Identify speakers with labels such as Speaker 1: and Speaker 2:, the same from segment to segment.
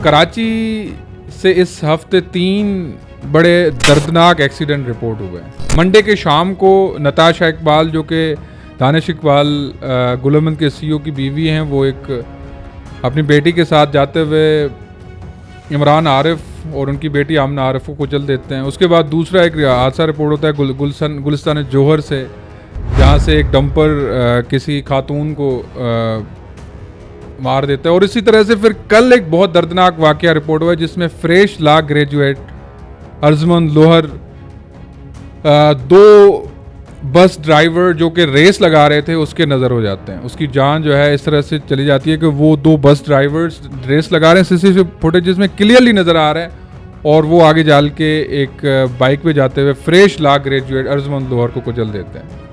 Speaker 1: कराची से इस हफ्ते 3 बड़े दर्दनाक एक्सीडेंट रिपोर्ट हुए हैं। मंडे के शाम को नताशा इकबाल, जो कि दानिश इकबाल गुलमंद के सीईओ की बीवी हैं, वो एक अपनी बेटी के साथ जाते हुए इमरान आरिफ और उनकी बेटी आमना आरिफ को कुचल देते हैं। उसके बाद दूसरा एक हादसा रिपोर्ट होता है गुलिस्तान जौहर से, जहाँ से एक डंपर किसी खातून को मार देता है। और इसी तरह से फिर कल एक बहुत दर्दनाक वाकया रिपोर्ट हुआ है जिसमें फ्रेश लॉ ग्रेजुएट अर्जमंद लोहर 2 बस ड्राइवर जो कि रेस लगा रहे थे उसके नज़र हो जाते हैं। उसकी जान जो है इस तरह से चली जाती है कि वो 2 बस ड्राइवर्स रेस लगा रहे हैं, सीसीटीवी फुटेज में क्लियरली नज़र आ रहा है, और वो आगे जाल के एक बाइक पे जाते हुए फ्रेश लॉ ग्रेजुएट अर्जमंद लोहर को कुचल देते हैं।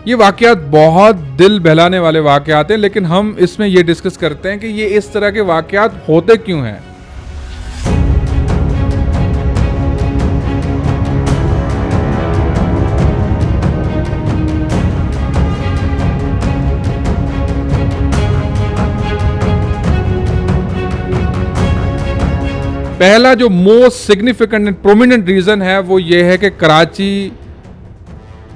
Speaker 1: ये वाकयात बहुत दिल बहलाने वाले वाकयात हैं, लेकिन हम इसमें ये डिस्कस करते हैं कि ये इस तरह के वाकयात होते क्यों हैं। पहला जो most significant and prominent reason है वो ये है कि कराची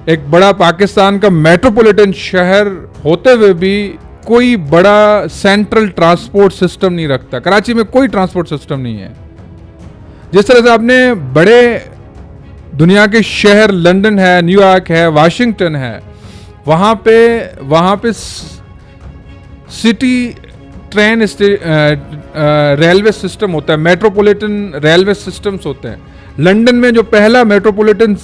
Speaker 1: एक बड़ा पाकिस्तान का मेट्रोपॉलिटन शहर होते हुए भी कोई बड़ा सेंट्रल ट्रांसपोर्ट सिस्टम नहीं रखता। कराची में कोई ट्रांसपोर्ट सिस्टम नहीं है। जिस तरह से आपने बड़े दुनिया के शहर लंदन है, न्यूयॉर्क है, वाशिंगटन है, वहाँ पे सिटी ट्रेन रेलवे सिस्टम होता है, मेट्रोपॉलिटन रेलवे सिस्टम्स होते हैं। लंदन में जो पहला metropolitan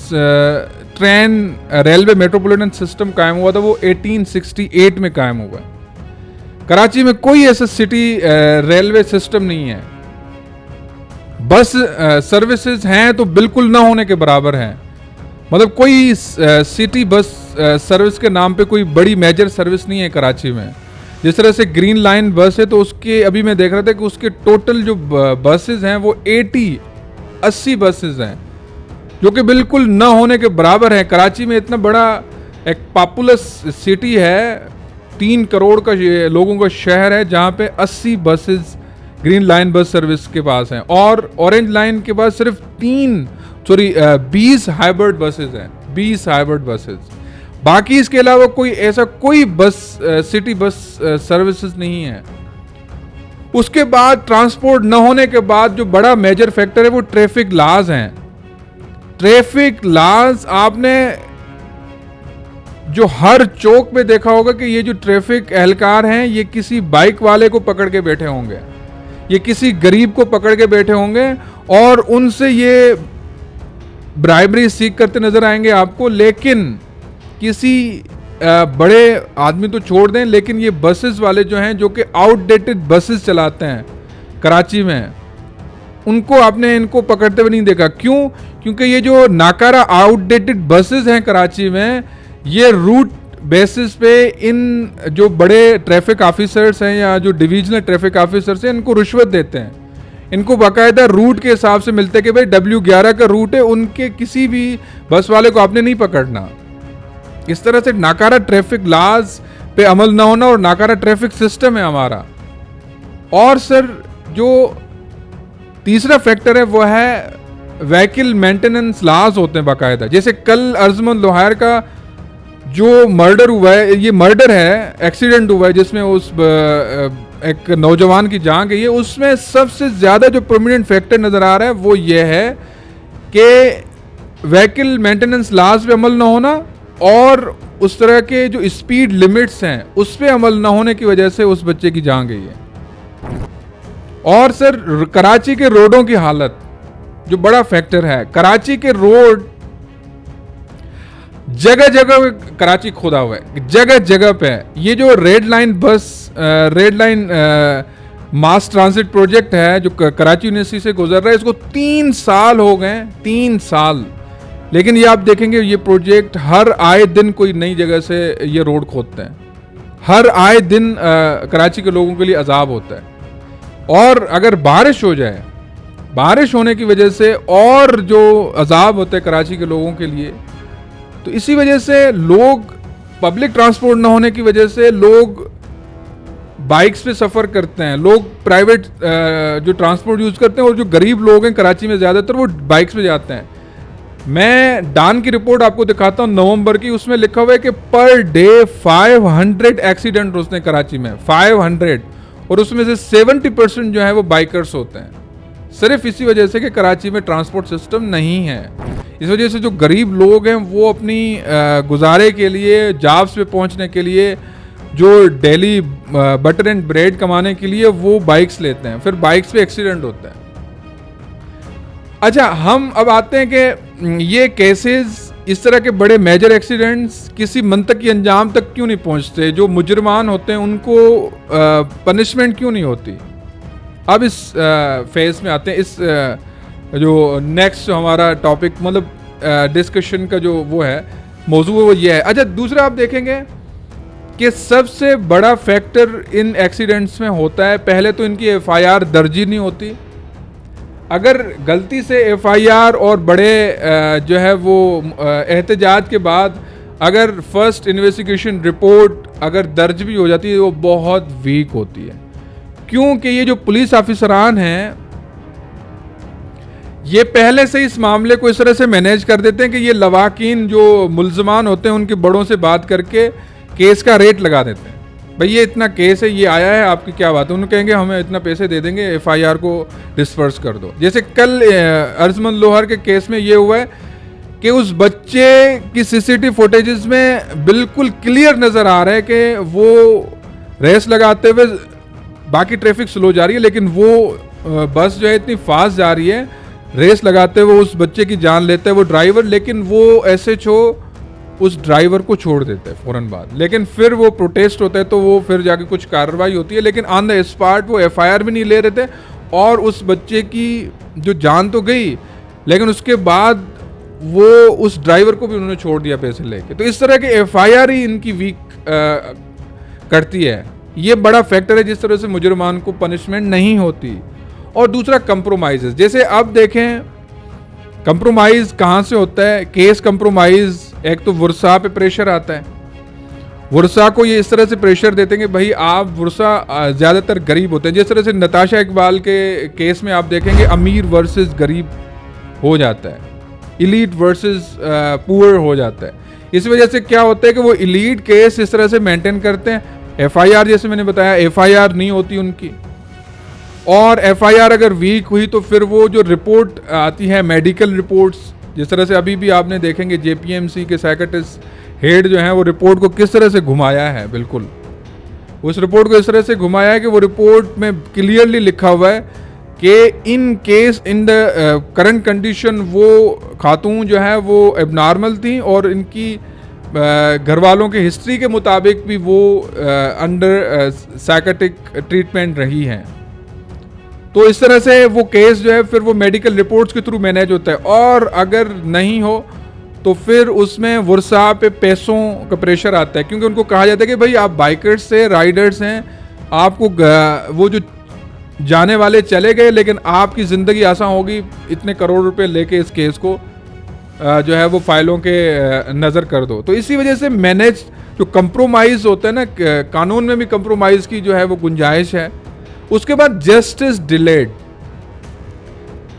Speaker 1: train railway metropolitan system कायम हुआ था वो 1868 में कायम हुआ। कराची में कोई ऐसा सिटी रेलवे सिस्टम नहीं है। बस सर्विसेज हैं तो बिल्कुल ना होने के बराबर हैं। मतलब कोई सिटी बस सर्विस के नाम पे कोई बड़ी मेजर सर्विस नहीं है कराची में। जिस तरह से ग्रीन लाइन बस है तो उसके अभी मैं देख रहा था कि उसके टोटल जो बसेस हैं वो 80 बसेस हैं, जो कि बिल्कुल न होने के बराबर है। कराची में इतना बड़ा एक पॉपुलस सिटी है, 3 करोड़ का लोगों का शहर है, जहाँ पे 80 buses green line bus service के पास हैं, और ऑरेंज लाइन के पास सिर्फ 20 हाइब्रिड बसेस हैं, 20 हाइब्रिड बसेस। बाकी इसके अलावा कोई बस सिटी बस सर्विसेज नहीं है। उसके बाद ट्रांसपोर्ट न होने के बाद जो बड़ा मेजर फैक्टर है वो ट्रैफिक लॉज हैं। ट्रैफिक लॉज आपने जो हर चौक पे देखा होगा कि ये जो ट्रैफिक एहलकार हैं ये किसी बाइक वाले को पकड़ के बैठे होंगे, ये किसी गरीब को पकड़ के बैठे होंगे और उनसे ये ब्राइबरी सीख करते नजर आएंगे आपको। लेकिन किसी बड़े आदमी तो छोड़ दें, लेकिन ये बसेस वाले जो हैं, जो कि आउटडेटेड बसेस चलाते हैं कराची में, उनको आपने इनको पकड़ते हुए नहीं देखा। क्यों? क्योंकि ये जो नाकारा आउटडेटेड बसेस हैं कराची में, ये रूट बेसिस पे इन जो बड़े ट्रैफिक ऑफिसर्स हैं या जो डिविजनल ट्रैफिक ऑफिसर्स हैं, इनको रिश्वत देते हैं। इनको बाकायदा रूट के हिसाब से मिलते कि भाई W11 का रूट है, उनके किसी भी बस वाले को आपने नहीं पकड़ना। इस तरह से नाकारा ट्रैफिक लॉज पे अमल ना होना और नाकारा ट्रैफिक सिस्टम है हमारा। और सर जो तीसरा फैक्टर है वो है व्हीकल मेंटेनेंस लॉज होते हैं बाकायदा। जैसे कल अर्जमंद लोहार का जो मर्डर हुआ है, ये मर्डर है, एक्सीडेंट हुआ है जिसमें उस एक नौजवान की जान गई है, उसमें सबसे ज्यादा जो प्रोमिनेंट फैक्टर नजर आ रहा है वो ये है कि व्हीकल मेंटेनेंस लॉज पे अमल ना होना और उस तरह के जो स्पीड लिमिट्स हैं उस पे अमल ना होने की वजह से उस बच्चे की जान गई है। और सर कराची के रोडों की हालत जो बड़ा फैक्टर है। कराची के रोड जगह जगह कराची खोदा हुआ है, जगह जगह पे। ये जो रेड लाइन मास ट्रांसिट प्रोजेक्ट है जो कराची यूनिवर्सिटी से गुजर रहा है, इसको 3 साल हो गए, 3 साल। लेकिन ये आप देखेंगे ये प्रोजेक्ट हर आए दिन कोई नई जगह से ये रोड खोदते हैं। हर आए दिन कराची के लोगों के लिए अजाब होता है। और अगर बारिश हो जाए, बारिश होने की वजह से और जो अजाब होता है कराची के लोगों के लिए, तो इसी वजह से लोग पब्लिक ट्रांसपोर्ट ना होने की वजह से लोग बाइक्स पे सफ़र करते हैं, लोग प्राइवेट जो ट्रांसपोर्ट यूज़ करते हैं, और जो गरीब लोग हैं कराची में ज़्यादातर वो बाइक्स पे जाते हैं। मैं डान की रिपोर्ट आपको दिखाता हूँ नवंबर की, उसमें लिखा हुआ है कि पर डे 500 एक्सीडेंट उसने कराची में, 500, और उसमें से 70% जो है वो बाइकर्स होते हैं। सिर्फ इसी वजह से कि कराची में ट्रांसपोर्ट सिस्टम नहीं है। इस वजह से जो गरीब लोग हैं वो अपनी गुजारे के लिए, जॉब्स पे पहुंचने के लिए, जो डेली बटर एंड ब्रेड कमाने के लिए वो बाइक्स लेते हैं, फिर बाइक्स पे एक्सीडेंट होता है। अच्छा, हम अब आते हैं कि ये केसेस, इस तरह के बड़े मेजर एक्सीडेंट्स किसी मंतकी अंजाम तक क्यों नहीं पहुंचते? जो मुजरमान होते हैं उनको पनिशमेंट क्यों नहीं होती? अब इस फेज में आते हैं। इस जो नेक्स्ट हमारा टॉपिक, मतलब डिस्कशन का जो वो है मौजू है, वो ये है। अच्छा, दूसरा आप देखेंगे कि सबसे बड़ा फैक्टर इन एक्सीडेंट्स में होता है, पहले तो इनकी एफआईआर दर्ज ही नहीं होती। अगर गलती से एफआईआर और बड़े जो है वो एहतजाज के बाद अगर फर्स्ट इन्वेस्टिगेशन रिपोर्ट अगर दर्ज भी हो जाती है, वो बहुत वीक होती है, क्योंकि ये जो पुलिस ऑफिसरान हैं ये पहले से इस मामले को इस तरह से मैनेज कर देते हैं कि ये लवाकिन जो मुल्जमान होते हैं उनके बड़ों से बात करके केस का रेट लगा देते हैं। भाई ये इतना केस है, ये आया है, आपकी क्या बात है? उन्हें कहेंगे हमें इतना पैसे दे देंगे, एफआईआर को डिस्पर्स कर दो। जैसे कल अर्जमंद लोहार के केस में ये हुआ है कि उस बच्चे की सीसीटीवी फुटेजेस में बिल्कुल क्लियर नज़र आ रहा है कि वो रेस लगाते हुए, बाकी ट्रैफिक स्लो जा रही है लेकिन वो बस जो है इतनी फास्ट जा रही है, रेस लगाते हुए उस बच्चे की जान लेता है वो ड्राइवर, लेकिन वो एसएचओ उस ड्राइवर को छोड़ देता है फौरन बाद। लेकिन फिर वो प्रोटेस्ट होता है तो वो फिर जाके कुछ कार्रवाई होती है, लेकिन ऑन द स्पॉट वो एफआईआर भी नहीं ले रहे थे, और उस बच्चे की जो जान तो गई लेकिन उसके बाद वो उस ड्राइवर को भी उन्होंने छोड़ दिया पैसे लेके। तो इस तरह के एफआईआर ही इनकी वीक करती है। ये बड़ा फैक्टर है जिस तरह से मुजरमान को पनिशमेंट नहीं होती। और दूसरा कंप्रोमाइज़, जैसे अब देखें कंप्रोमाइज़ कहाँ से होता है? केस कंप्रोमाइज़, एक तो वर्सा पे प्रेशर आता है, वर्सा को ये इस तरह से प्रेशर देते हैं कि भाई आप, वर्सा ज़्यादातर गरीब होते हैं, जिस तरह से नताशा इकबाल के केस में आप देखेंगे अमीर वर्सेस गरीब हो जाता है, इलीट वर्सेस पुअर हो जाता है। इस वजह से क्या होता है कि वो इलीट केस इस तरह से मेंटेन करते हैं। एफआईआर जैसे मैंने बताया, एफआईआर नहीं होती उनकी, और एफआईआर अगर वीक हुई तो फिर वो जो रिपोर्ट आती है, मेडिकल रिपोर्ट्स, जिस तरह से अभी भी आपने देखेंगे जेपीएमसी के साइकेट्रिस्ट हेड जो है वो रिपोर्ट को किस तरह से घुमाया है, बिल्कुल उस रिपोर्ट को इस तरह से घुमाया है कि वो रिपोर्ट में क्लियरली लिखा हुआ है कि in case in the current condition वो खातून जो है वो एबनॉर्मल थी, और इनकी घर वालों के हिस्ट्री के मुताबिक भी वो अंडर साइकेट्रिक ट्रीटमेंट रही हैं। तो इस तरह से वो केस जो है फिर वो मेडिकल रिपोर्ट्स के थ्रू मैनेज होता है। और अगर नहीं हो तो फिर उसमें वर्सा पे पैसों का प्रेशर आता है, क्योंकि उनको कहा जाता है कि भाई आप बाइकर्स से, राइडर्स हैं, आपको वो जो जाने वाले चले गए लेकिन आपकी ज़िंदगी आसान होगी, इतने करोड़ रुपए लेके इस केस को जो है वो फाइलों के नज़र कर दो। तो इसी वजह से मैनेज जो कंप्रोमाइज़ होता है ना, कानून में भी कंप्रोमाइज़ की जो है वो गुंजाइश है। उसके बाद जस्टिस डिलेड,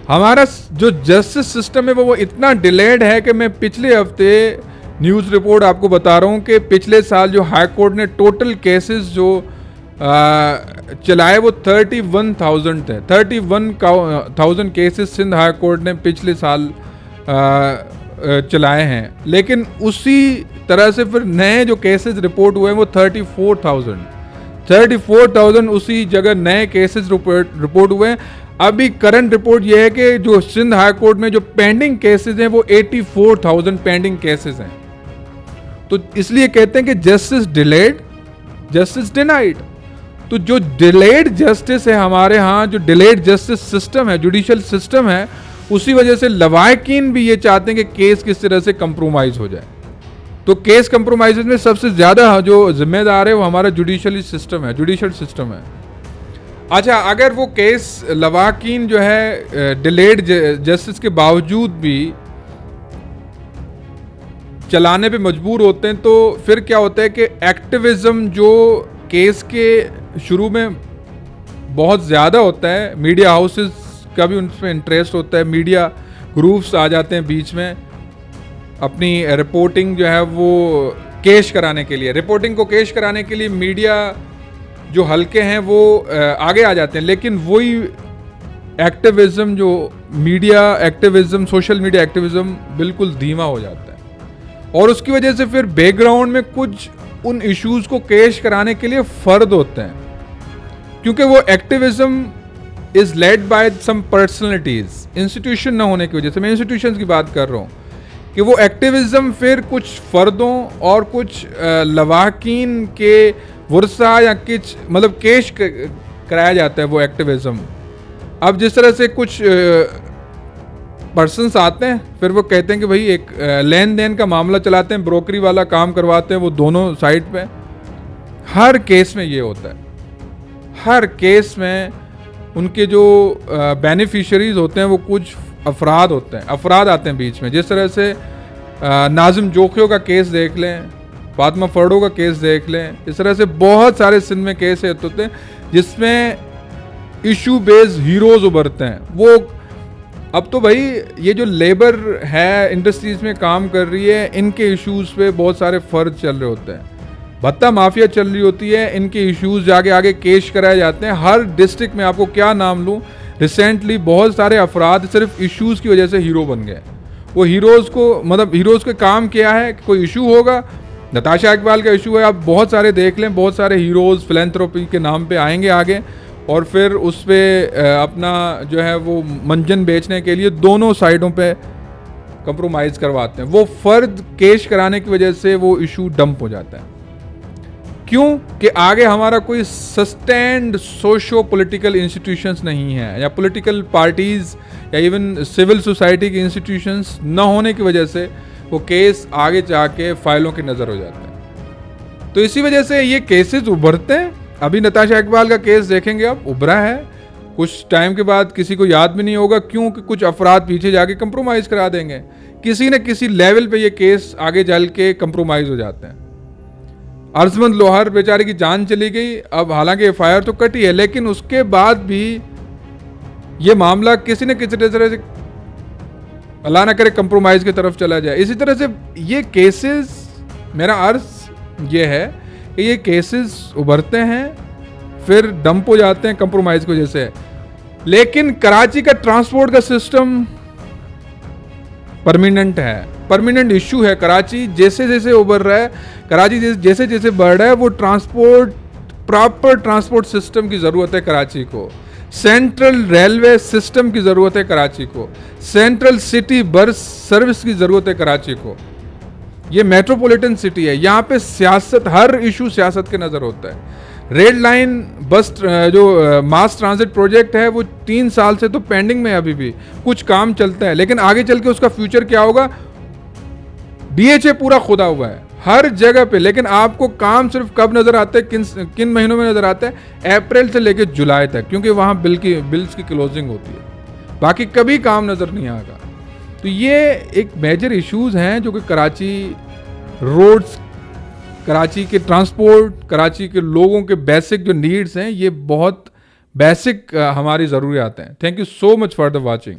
Speaker 1: हमारा जो जस्टिस सिस्टम है वो इतना डिलेड है कि मैं पिछले हफ्ते न्यूज़ रिपोर्ट आपको बता रहा हूँ कि पिछले साल जो हाई कोर्ट ने टोटल केसेस जो चलाए वो 31,000 थे। 31,000 केसेस सिंध हाई कोर्ट ने पिछले साल चलाए हैं, लेकिन उसी तरह से फिर नए जो केसेस रिपोर्ट हुए हैं वो 34,000 उसी जगह नए केसेस रिपोर्ट हुए हैं। अभी करंट रिपोर्ट ये है कि जो सिंध हाई कोर्ट में जो पेंडिंग केसेस हैं वो 84,000 पेंडिंग केसेस हैं। तो इसलिए कहते हैं कि जस्टिस डिलेड, जस्टिस डिनाइड। तो जो डिलेड जस्टिस है हमारे यहाँ, जो डिलेड जस्टिस सिस्टम है, जुडिशियल सिस्टम है, उसी वजह से लवाकिन भी ये चाहते हैं कि केस किस तरह से कंप्रोमाइज हो जाए। तो केस कंप्रोमाइज में सबसे ज़्यादा जो जिम्मेदार है वो हमारा जुडिशियल सिस्टम है। अच्छा, अगर वो केस लवाकिन जो है डिलेड जस्टिस के बावजूद भी चलाने पे मजबूर होते हैं, तो फिर क्या होता है कि एक्टिविज्म जो केस के शुरू में बहुत ज़्यादा होता है, मीडिया हाउसेस का भी उनमें इंटरेस्ट होता है, मीडिया ग्रुप्स आ जाते हैं बीच में अपनी रिपोर्टिंग जो है वो केश कराने के लिए। रिपोर्टिंग को केश कराने के लिए मीडिया जो हल्के हैं वो आगे आ जाते हैं, लेकिन वही एक्टिविज्म, जो media activism, social media activism बिल्कुल धीमा हो जाता है। और उसकी वजह से फिर बैकग्राउंड में कुछ उन इश्यूज को केश कराने के लिए फर्द होते हैं, क्योंकि वो activism is led by some personalities, institution न होने की वजह से। मैं इंस्टीट्यूशंस की बात कर रहा हूँ कि वो एक्टिविज्म फिर कुछ फर्दों और कुछ लवाकिन के वर्सा या कुछ मतलब केश कराया जाता है वो एक्टिविज्म। अब जिस तरह से कुछ पर्सन्स आते हैं, फिर वो कहते हैं कि भाई एक लेन देन का मामला चलाते हैं, ब्रोकरी वाला काम करवाते हैं वो दोनों साइड पे। हर केस में ये होता है, हर केस में उनके जो बेनिफिशियरीज होते हैं वो कुछ अफराद होते हैं, अफराद आते हैं बीच में। जिस तरह से नाजिम जोखियों का केस देख लें, फातिमा फर्डो का केस देख लें, इस तरह से बहुत सारे सिंध में केस होते हैं जिसमें इशू बेस्ड हीरोज उभरते हैं। वो अब तो भाई ये जो लेबर है इंडस्ट्रीज में काम कर रही है, इनके इश्यूज पे बहुत सारे फर्ज चल रहे होते हैं, भत्ता माफिया चल रही होती है, इनके इश्यूज जाके आगे केश कराए जाते हैं। हर डिस्ट्रिक्ट में आपको क्या नाम लूँ, रिसेंटली बहुत सारे अफराद सिर्फ इश्यूज की वजह से हीरो बन गए। वो हीरोज को मतलब हीरोज का काम क्या है, कोई इशू होगा, नताशा इकबाल का इशू है, आप बहुत सारे देख लें, बहुत सारे हीरोज फिलैंथ्रोपी के नाम पे आएंगे आगे और फिर उस पर अपना जो है वो मंजन बेचने के लिए दोनों साइडों पे कंप्रोमाइज़ करवाते हैं। वो फर्द केश कराने की वजह से वो इशू डंप हो जाता है। क्यों कि आगे हमारा कोई सस्टेन्ड सोशो पॉलिटिकल इंस्टीट्यूशंस नहीं है, या पॉलिटिकल पार्टीज या इवन सिविल सोसाइटी की इंस्टीट्यूशंस न होने की वजह से वो केस आगे जाके फाइलों की नज़र हो जाता है। तो इसी वजह से ये केसेस उभरते हैं। अभी नताशा इकबाल का केस देखेंगे आप, उभरा है, कुछ टाइम के बाद किसी को याद भी नहीं होगा, क्योंकि कुछ अफराद पीछे जाके कंप्रोमाइज़ करा देंगे। किसी न किसी लेवल पे ये केस आगे चल के कंप्रोमाइज़ हो जाते हैं। अर्जमंद लोहार बेचारे की जान चली गई, अब हालांकि एफआईआर तो कटी है, लेकिन उसके बाद भी ये मामला किसी न किसी तरह से अल्लाह ना करे कंप्रोमाइज़ की तरफ चला जाए। इसी तरह से ये केसेस, मेरा अर्ज ये है कि ये केसेस उभरते हैं फिर डंप हो जाते हैं कंप्रोमाइज़ की वजह से। लेकिन कराची का ट्रांसपोर्ट का सिस्टम परमानेंट है, परमानेंट इशू है। कराची जैसे जैसे उभर रहा है, कराची जैसे जैसे बढ़ रहा है, वो ट्रांसपोर्ट, प्रॉपर ट्रांसपोर्ट सिस्टम की ज़रूरत है कराची को। सेंट्रल रेलवे सिस्टम की ज़रूरत है कराची को, सेंट्रल सिटी बस सर्विस की ज़रूरत है कराची को। ये मेट्रोपॉलिटन सिटी है, यहाँ पे सियासत, हर इशू सियासत के नज़र होता है। रेड लाइन बस जो मास ट्रांजिट प्रोजेक्ट है वो 3 साल से तो पेंडिंग में है, अभी भी कुछ काम चलता है, लेकिन आगे चल के उसका फ्यूचर क्या होगा। डीएचए पूरा खुदा हुआ है हर जगह पे, लेकिन आपको काम सिर्फ कब नजर आता है, किन महीनों में नजर आता है, अप्रैल से लेकर जुलाई तक, क्योंकि वहां बिल्स की क्लोजिंग होती है, बाकी कभी काम नजर नहीं आएगा। तो ये एक मेजर इश्यूज हैं जो कि कराची रोड्स, कराची के ट्रांसपोर्ट, कराची के लोगों के बेसिक जो नीड्स हैं, ये बहुत बेसिक हमारी ज़रूरियात हैं। Thank you so much for the watching.